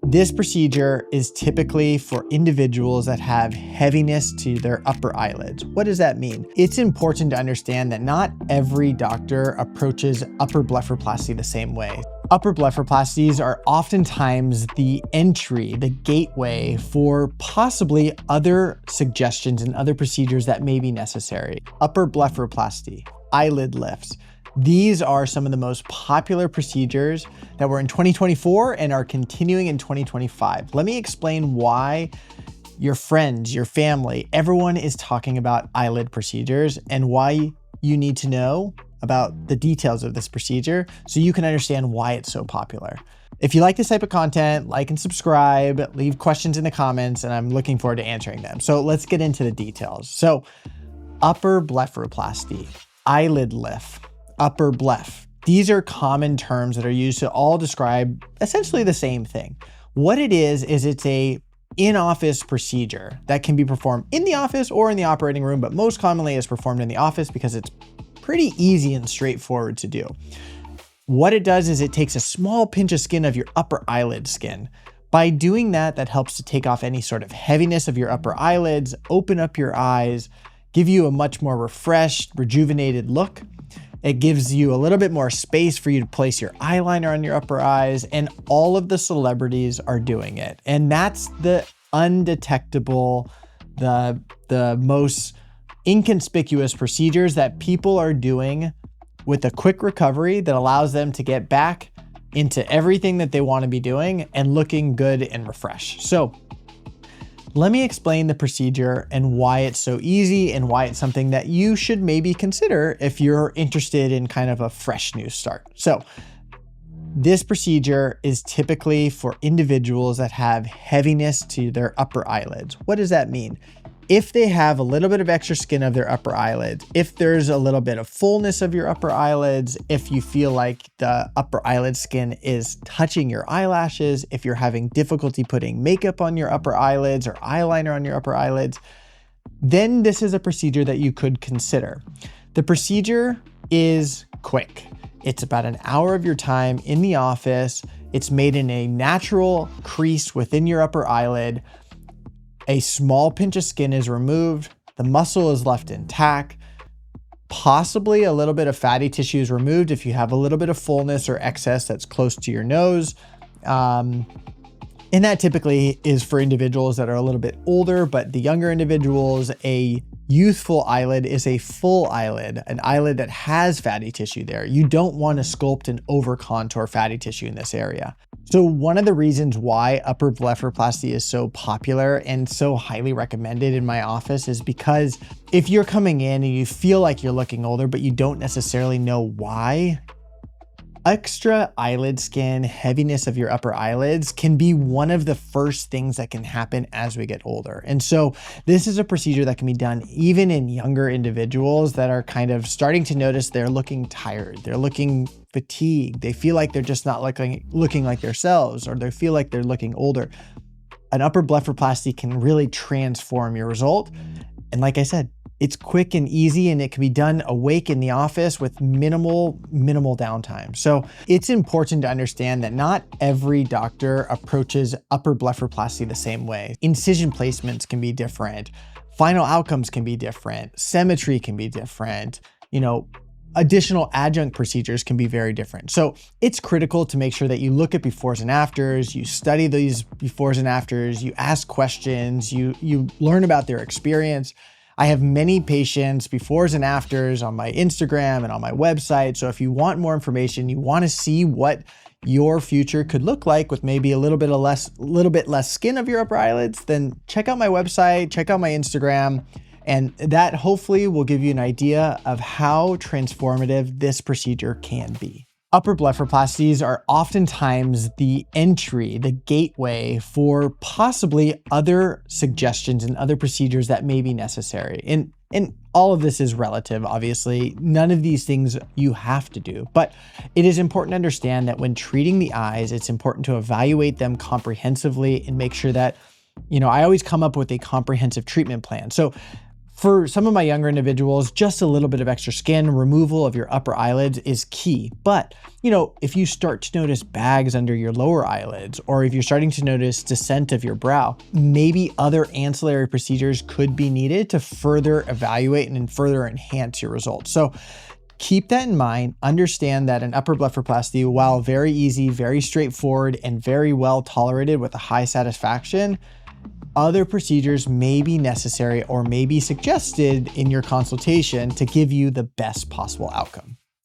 This procedure is typically for individuals that have heaviness to their upper eyelids. What does that mean? It's important to understand that not every doctor approaches upper blepharoplasty the same way. Upper blepharoplasties are oftentimes the entry, the gateway for possibly other suggestions and other procedures that may be necessary. Upper blepharoplasty, eyelid lifts. These are some of the most popular procedures that were in 2024 and are continuing in 2025. Let me explain why your friends, your family, everyone is talking about eyelid procedures and why you need to know about the details of this procedure so you can understand why it's so popular. If you like this type of content, like and subscribe, leave questions in the comments, and I'm looking forward to answering them. So let's get into the details. So upper blepharoplasty, eyelid lift, upper Bleph. These are common terms that are used to all describe essentially the same thing. What it is it's a in-office procedure that can be performed in the office or in the operating room, but most commonly is performed in the office because it's pretty easy and straightforward to do. What it does is it takes a small pinch of skin of your upper eyelid skin. By doing that, that helps to take off any sort of heaviness of your upper eyelids, open up your eyes, give you a much more refreshed, rejuvenated look. It gives you a little bit more space for you to place your eyeliner on your upper eyes, and all of the celebrities are doing it. And that's the undetectable, the most inconspicuous procedures that people are doing with a quick recovery that allows them to get back into everything that they want to be doing and looking good and refreshed. So let me explain the procedure and why it's so easy and why it's something that you should maybe consider if you're interested in kind of a fresh new start. So this procedure is typically for individuals that have heaviness to their upper eyelids. What does that mean? If they have a little bit of extra skin of their upper eyelids, if there's a little bit of fullness of your upper eyelids, if you feel like the upper eyelid skin is touching your eyelashes, if you're having difficulty putting makeup on your upper eyelids or eyeliner on your upper eyelids, then this is a procedure that you could consider. The procedure is quick. It's about an hour of your time in the office. It's made in a natural crease within your upper eyelid. A small pinch of skin is removed, the muscle is left intact, possibly a little bit of fatty tissue is removed if you have a little bit of fullness or excess that's close to your nose. And that typically is for individuals that are a little bit older, but the younger individuals, a youthful eyelid is a full eyelid, an eyelid that has fatty tissue there. You don't want to sculpt and over contour fatty tissue in this area. So one of the reasons why upper blepharoplasty is so popular and so highly recommended in my office is because if you're coming in and you feel like you're looking older, but you don't necessarily know why, extra eyelid skin, heaviness of your upper eyelids can be one of the first things that can happen as we get older. And so this is a procedure that can be done even in younger individuals that are kind of starting to notice they're looking tired, they're looking fatigued, they feel like they're just not looking like themselves, or they feel like they're looking older. An upper blepharoplasty can really transform your result. And like I said, it's quick and easy, and it can be done awake in the office with minimal downtime. So it's important to understand that not every doctor approaches upper blepharoplasty the same way. Incision placements can be different. Final outcomes can be different. Symmetry can be different. Additional adjunct procedures can be very different. So it's critical to make sure that you look at befores and afters, you study these befores and afters, you ask questions, you learn about their experience. I have many patients befores and afters on my Instagram and on my website. So if you want more information, you want to see what your future could look like with maybe a little bit less skin of your upper eyelids, then check out my website, check out my Instagram, and that hopefully will give you an idea of how transformative this procedure can be. Upper blepharoplasties are oftentimes the entry, the gateway for possibly other suggestions and other procedures that may be necessary. And all of this is relative, obviously. None of these things you have to do, but it is important to understand that when treating the eyes, it's important to evaluate them comprehensively and make sure that, I always come up with a comprehensive treatment plan. So For some of my younger individuals, just a little bit of extra skin, removal of your upper eyelids is key. But, if you start to notice bags under your lower eyelids, or if you're starting to notice descent of your brow, maybe other ancillary procedures could be needed to further evaluate and further enhance your results. So keep that in mind. Understand that an upper blepharoplasty, while very easy, very straightforward, and very well tolerated with a high satisfaction, other procedures may be necessary or may be suggested in your consultation to give you the best possible outcome.